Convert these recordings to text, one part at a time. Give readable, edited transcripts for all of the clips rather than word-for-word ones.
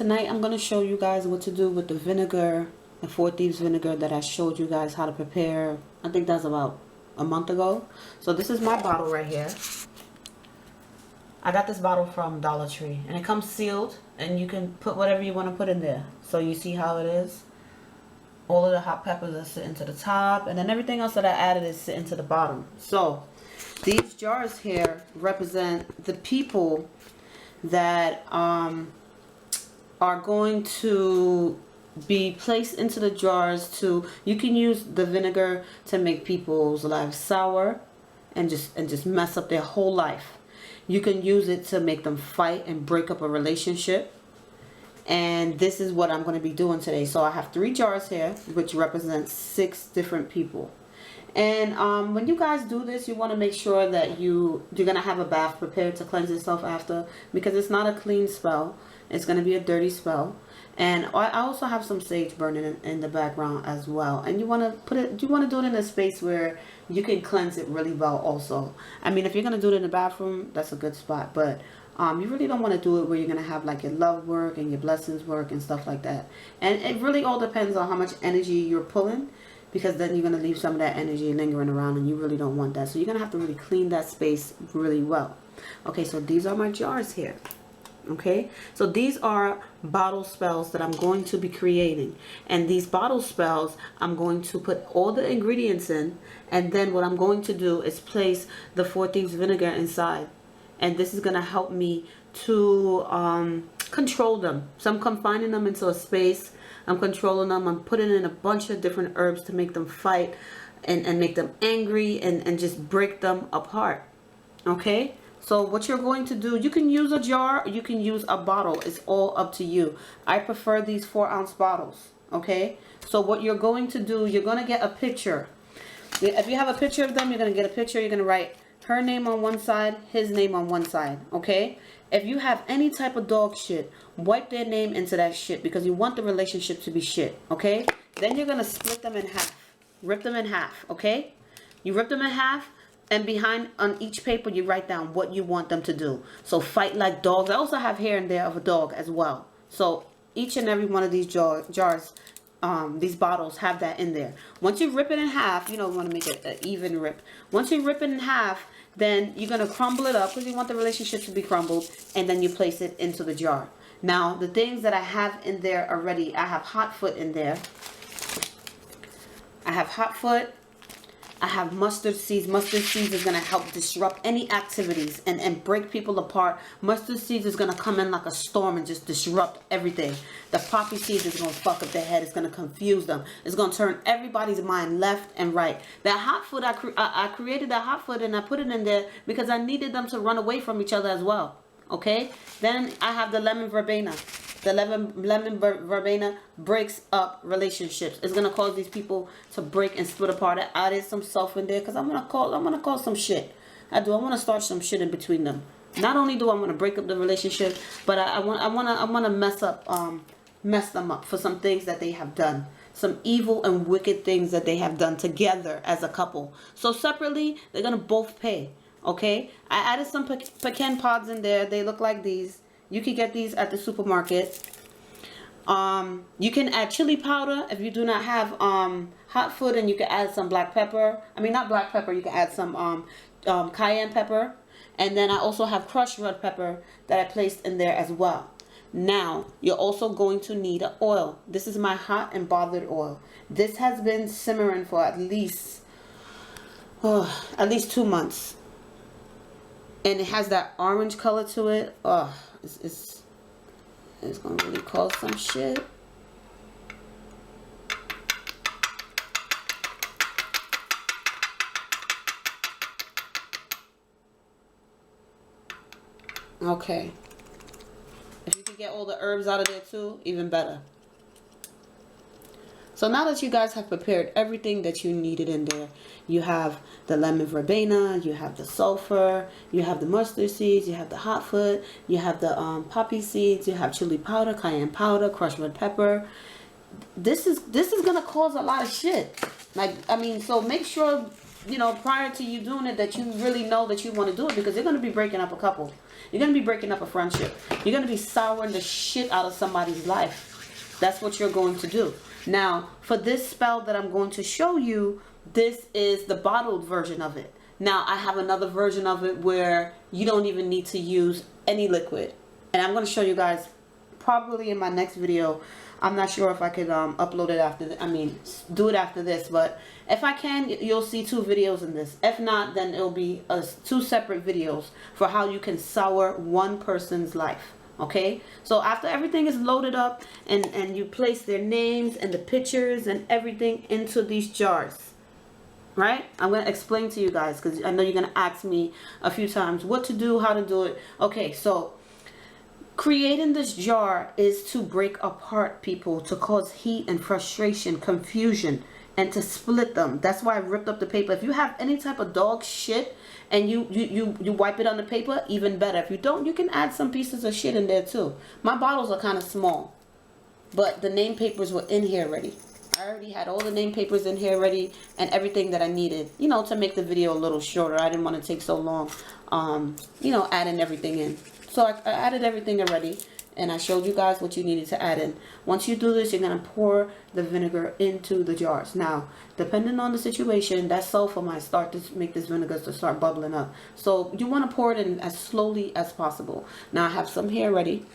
tonight I'm going to show you guys what to do with the vinegar, the Four Thieves vinegar that I showed you guys how to prepare. I think that's about a month ago. So this is my bottle right here. I got this bottle from Dollar Tree and it comes sealed and you can put whatever you want to put in there. So you see how it is. All of the hot peppers are sitting to the top and then everything else that I added is sitting to the bottom. So these jars here represent the people that are going to be placed into the jars to, you can use the vinegar to make people's lives sour and just mess up their whole life. You can use it to make them fight and break up a relationship. And this is what I'm going to be doing today. So I have 3 jars here, which represent 6 different people. And when you guys do this, you want to make sure that you're going to have a bath prepared to cleanse yourself after, because it's not a clean spell. It's going to be a dirty spell. And I also have some sage burning in the background as well. And you want to put it, you want to do it in a space where you can cleanse it really well also. I mean, if you're going to do it in the bathroom, that's a good spot. But you really don't want to do it where you're going to have like your love work and your blessings work and stuff like that. And it really all depends on how much energy you're pulling, because then you're going to leave some of that energy lingering around and you really don't want that. So you're going to have to really clean that space really well. Okay, so these are my jars here. Okay, so these are bottle spells that I'm going to be creating, and these bottle spells I'm going to put all the ingredients in, and then what I'm going to do is place the Four Thieves vinegar inside, and this is going to help me to control them. So I'm confining them into a space, I'm controlling them, I'm putting in a bunch of different herbs to make them fight and make them angry and just break them apart. Okay, so what you're going to do, you can use a jar or you can use a bottle. It's all up to you. I prefer these 4-ounce bottles. Okay, so what you're going to do, you're going to get a picture. If you have a picture of them, you're going to get a picture. You're going to write her name on one side, his name on one side. Okay, if you have any type of dog shit, wipe their name into that shit, because you want the relationship to be shit. Okay, then you're going to split them in half, rip them in half. Okay, you rip them in half. And behind on each paper, you write down what you want them to do. So fight like dogs. I also have here and there of a dog as well. So each and every one of these jars, these bottles have that in there. Once you rip it in half, you know, you want to make it an even rip. Once you rip it in half, then you're going to crumble it up, because you want the relationship to be crumbled. And then you place it into the jar. Now, the things that I have in there already, I have hot foot in there. I have hot foot. I have mustard seeds. Mustard seeds is going to help disrupt any activities and break people apart. Mustard seeds is going to come in like a storm and just disrupt everything. The poppy seeds is going to fuck up their head. It's going to confuse them. It's going to turn everybody's mind left and right. That hot foot, I created that hot foot and I put it in there because I needed them to run away from each other as well. Okay? Then I have the lemon verbena. The lemon verbena breaks up relationships. It's gonna cause these people to break and split apart. I added some sulfur in there because I'm gonna cause some shit. I want to start some shit in between them. Not only do I want to break up the relationship, but I want to mess them up for some things that they have done, some evil and wicked things that they have done together as a couple. So separately, they're gonna both pay. Okay, I added some pecan pods in there. They look like these. You can get these at the supermarket. You can add chili powder if you do not have hot food, and you can add some black pepper. I mean, not black pepper. You can add some cayenne pepper. And then I also have crushed red pepper that I placed in there as well. Now, you're also going to need an oil. This is my hot and bothered oil. This has been simmering for at least 2 months. And it has that orange color to it. It's gonna really cause some shit. Okay. If you can get all the herbs out of there too, even better. So now that you guys have prepared everything that you needed in there, you have the lemon verbena, you have the sulfur, you have the mustard seeds, you have the hot foot, you have the poppy seeds, you have chili powder, cayenne powder, crushed red pepper. This is gonna cause a lot of shit. Like, I mean, so make sure you know, prior to you doing it, that you really know that you want to do it, because you're going to be breaking up a couple. You're going to be breaking up a friendship. You're going to be souring the shit out of somebody's life. That's what you're going to do. Now, for this spell that I'm going to show you, this is the bottled version of it. Now, I have another version of it where you don't even need to use any liquid. And I'm going to show you guys probably in my next video. I'm not sure if I could upload it after, do it after this. But if I can, you'll see 2 videos in this. If not, then it'll be 2 separate videos for how you can sour one person's life. Okay, so after everything is loaded up and you place their names and the pictures and everything into these jars, right? I'm going to explain to you guys, because I know you're going to ask me a few times what to do, how to do it. Okay, so creating this jar is to break apart people, to cause heat and frustration, confusion, and to split them. That's why I ripped up the paper. If you have any type of dog shit and you wipe it on the paper, even better. If you don't, you can add some pieces of shit in there too. My bottles are kind of small, but the name papers were in here already. I already had all the name papers in here already and everything that I needed, you know, to make the video a little shorter. I didn't want to take so long, you know, adding everything in. So I added everything already, and I showed you guys what you needed to add in. Once you do this, you're going to pour the vinegar into the jars. Now, depending on the situation, that sulfur might start to make this vinegar to start bubbling up. So you want to pour it in as slowly as possible. Now, I have some here ready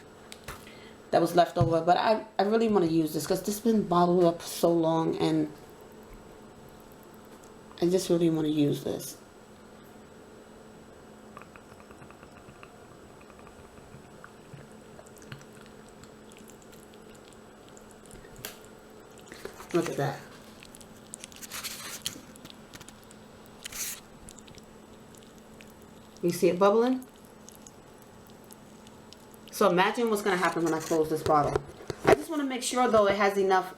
that was left over, but I really want to use this because this has been bottled up so long, and I just really want to use this. Look at that. You see it bubbling? So imagine what's going to happen when I close this bottle. I just want to make sure though it has enough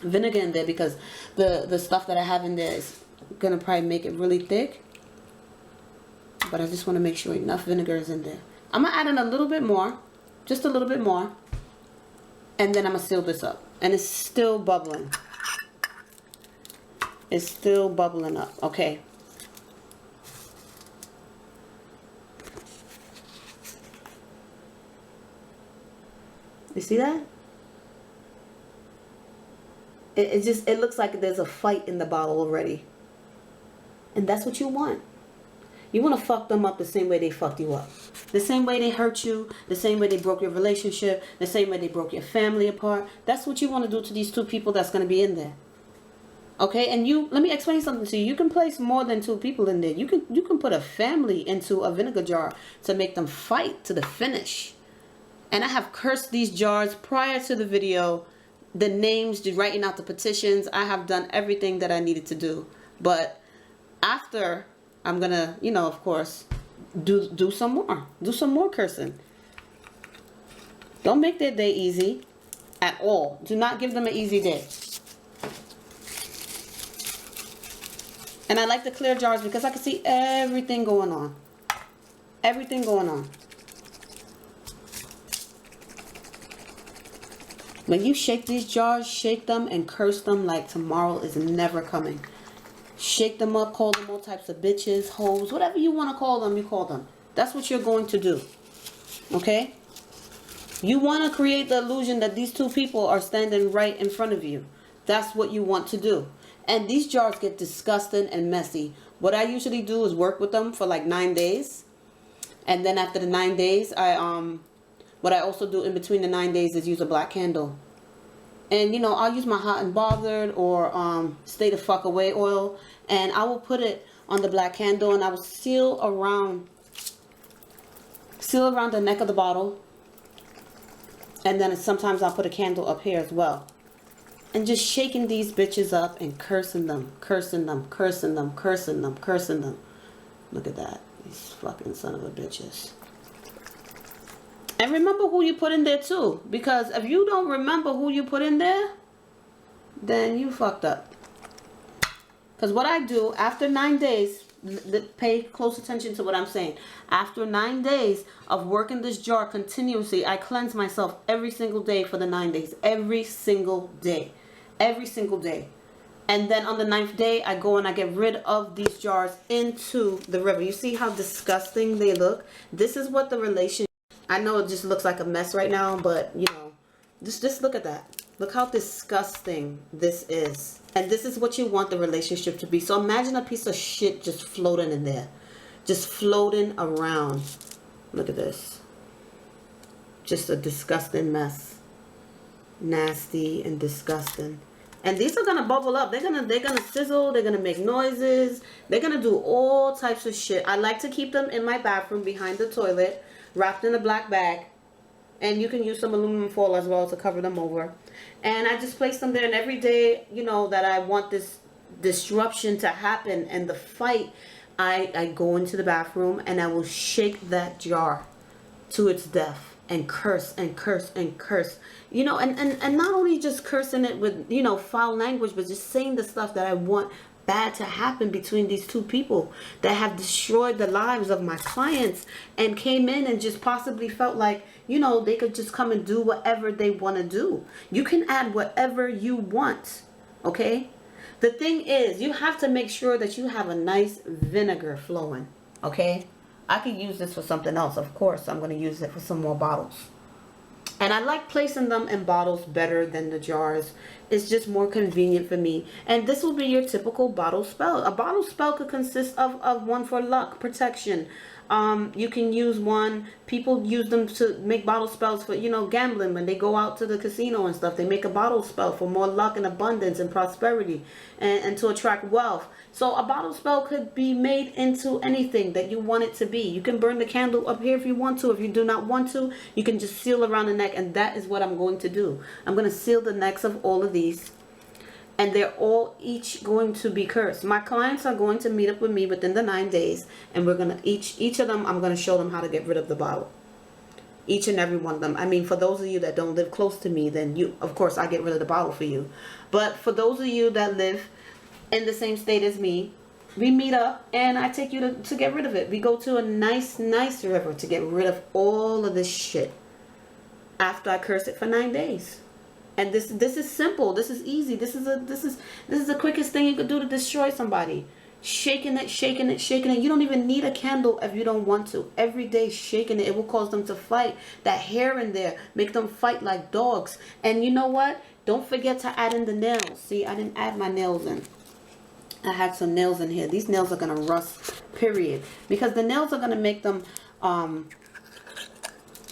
vinegar in there, because the stuff that I have in there is going to probably make it really thick. But I just want to make sure enough vinegar is in there. I'm going to add in a little bit more. Just a little bit more. And then I'm going to seal this up. And it's still bubbling. It's still bubbling up. Okay. You see that? It looks like there's a fight in the bottle already. And that's what you want. You want to fuck them up the same way they fucked you up. The same way they hurt you, the same way they broke your relationship, the same way they broke your family apart. That's what you want to do to these 2 people that's going to be in there. Okay, and let me explain something to you. You can place more than 2 people in there. You can put a family into a vinegar jar to make them fight to the finish. And I have cursed these jars prior to the video. The names, writing out the petitions. I have done everything that I needed to do. But after, I'm going to, you know, of course, do some more. Do some more cursing. Don't make their day easy at all. Do not give them an easy day. And I like the clear jars because I can see everything going on. Everything going on. When you shake these jars, shake them and curse them like tomorrow is never coming. Shake them up, call them all types of bitches, hoes, whatever you want to call them, you call them. That's what you're going to do. Okay? You want to create the illusion that these 2 people are standing right in front of you. That's what you want to do. And these jars get disgusting and messy. What I usually do is work with them for like 9 days. And then after the 9 days, what I also do in between the 9 days is use a black candle. And, you know, I'll use my hot and bothered or stay the fuck away oil. And I will put it on the black candle and I will seal around the neck of the bottle. And then sometimes I'll put a candle up here as well. And just shaking these bitches up and cursing them, cursing them, cursing them, cursing them, cursing them. Look at that. These fucking son of a bitches. And remember who you put in there too. Because if you don't remember who you put in there, then you fucked up. Because what I do after 9 days, pay close attention to what I'm saying. After 9 days of working this jar continuously, I cleanse myself every single day for the 9 days. Every single day. Every single day. And then on the 9th day, I go and I get rid of these jars into the river. You see how disgusting they look? This is what the relationship, I know it just looks like a mess right now, but you know, just look at that. Look how disgusting this is. And this is what you want the relationship to be. So imagine a piece of shit just floating in there. Just floating around. Look at this. Just a disgusting mess. Nasty and disgusting. And these are gonna bubble up. They're gonna sizzle. They're gonna make noises. They're gonna do all types of shit. I like to keep them in my bathroom behind the toilet, wrapped in a black bag. And you can use some aluminum foil as well to cover them over. And I just place them there. And every day, you know, that I want this disruption to happen and the fight, I go into the bathroom and I will shake that jar to its death. And curse and curse and curse, you know, and not only just cursing it with, you know, foul language, but just saying the stuff that I want bad to happen between these two people that have destroyed the lives of my clients and came in and just possibly felt like, you know, they could just come and do whatever they want to do. You can add whatever you want, okay? The thing is, you have to make sure that you have a nice vinegar flowing, okay? I could use this for something else. Of course, I'm going to use it for some more bottles. And I like placing them in bottles better than the jars. It's just more convenient for me. And this will be your typical bottle spell. A bottle spell could consist of one for luck, protection. You can use one. People use them to make bottle spells for, you know, gambling. When they go out to the casino and stuff, they make a bottle spell for more luck and abundance and prosperity and to attract wealth. So a bottle spell could be made into anything that you want it to be. You can burn the candle up here if you want to. If you do not want to, you can just seal around the neck. And that is what I'm going to do. I'm going to seal the necks of all of these. And they're all each going to be cursed. My clients are going to meet up with me within the 9 days. And we're going to, each of them, I'm going to show them how to get rid of the bottle. Each and every one of them. I mean, for those of you that don't live close to me, then you, of course, I get rid of the bottle for you. But for those of you that live in the same state as me, we meet up and I take you to get rid of it. We go to a nice river to get rid of all of this shit after I curse it for 9 days. And this is simple. This is easy. This is the quickest thing you could do to destroy somebody. Shaking it, shaking it, shaking it. You don't even need a candle if you don't want to. Every day shaking it, it will cause them to fight. That hair in there, make them fight like dogs. And you know what? Don't forget to add in the nails. See, I didn't add my nails in. I had some nails in here. These nails are going to rust, period. Because the nails are going to make them,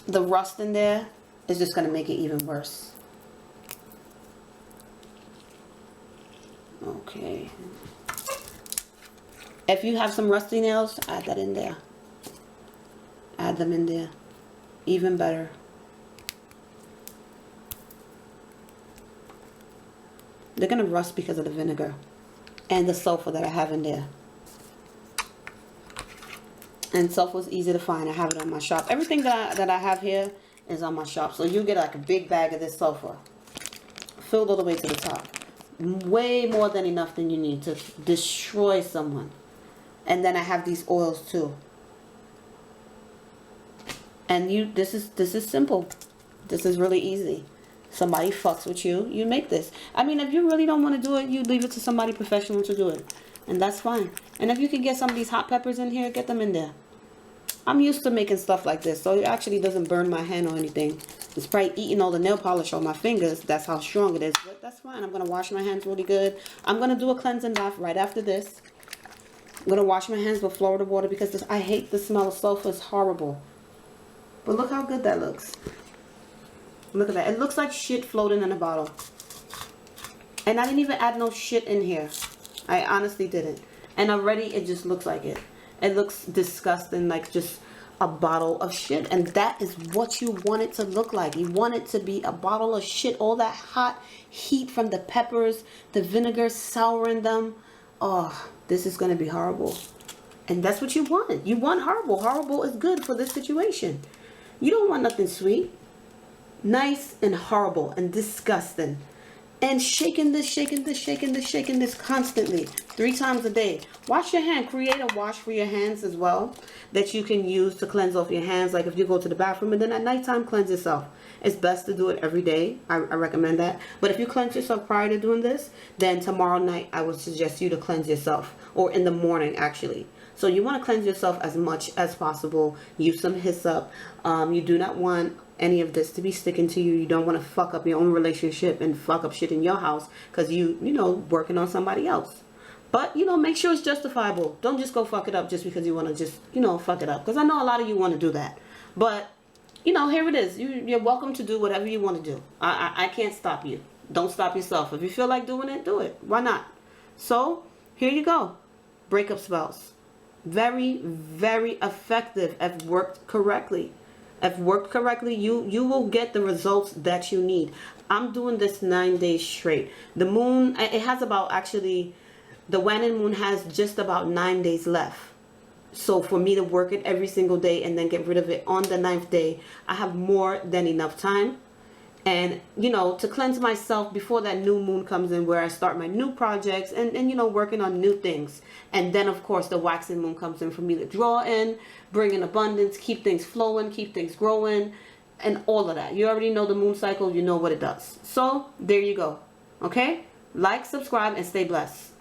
the rust in there is just going to make it even worse. Okay. If you have some rusty nails, add that in there. Add them in there. Even better. They're going to rust because of the vinegar and the sulfur that I have in there. And sulfur is easy to find. I have it on my shop. Everything that I have here is on my shop. So you get like a big bag of this sulfur. Filled all the way to the top. Way more than enough than you need to destroy someone. And then I have these oils too. And this is simple. This is really easy. Somebody fucks with you, you make this. I mean, if you really don't want to do it, you leave it to somebody professional to do it. And that's fine. And if you can get some of these hot peppers in here, get them in there. I'm used to making stuff like this, so it actually doesn't burn my hand or anything. It's probably eating all the nail polish on my fingers. That's how strong it is. But that's fine. I'm going to wash my hands really good. I'm going to do a cleansing bath right after this. I'm going to wash my hands with Florida water because I hate the smell of sulfur. It's horrible. But look how good that looks. Look at that. It looks like shit floating in a bottle. And I didn't even add no shit in here. I honestly didn't. And already it just looks like it. It looks disgusting, like just a bottle of shit. And that is what you want it to look like. You want it to be a bottle of shit. All that hot heat from the peppers, the vinegar souring them. Oh, this is going to be horrible. And that's what you want. You want horrible. Horrible is good for this situation. You don't want nothing sweet. Nice and horrible and disgusting. And shaking this, shaking this, shaking this, shaking this constantly. 3 times a day. Wash your hand. Create a wash for your hands as well that you can use to cleanse off your hands. Like if you go to the bathroom and then at nighttime cleanse yourself. It's best to do it every day. I recommend that. But if you cleanse yourself prior to doing this, then tomorrow night I would suggest you to cleanse yourself. Or in the morning actually. So you want to cleanse yourself as much as possible. Use some hyssop. You do not want any of this to be sticking to you. You don't want to fuck up your own relationship and fuck up shit in your house because you know, working on somebody else. But, you know, make sure it's justifiable. Don't just go fuck it up just because you want to just, you know, fuck it up. Because I know a lot of you want to do that. But, you know, here it is. You're welcome to do whatever you want to do. I can't stop you. Don't stop yourself. If you feel like doing it, do it. Why not? So, here you go. Breakup spells. Very, very effective if worked correctly. If worked correctly, you will get the results that you need. I'm doing this 9 days straight. The moon, it has about, actually, the waning moon has just about 9 days left. So for me to work it every single day and then get rid of it on the 9th day, I have more than enough time. And, you know, to cleanse myself before that new moon comes in where I start my new projects and you know, working on new things. And then, of course, the waxing moon comes in for me to draw in, bring in abundance, keep things flowing, keep things growing, and all of that. You already know the moon cycle. You know what it does. So, there you go. Okay? Like, subscribe, and stay blessed.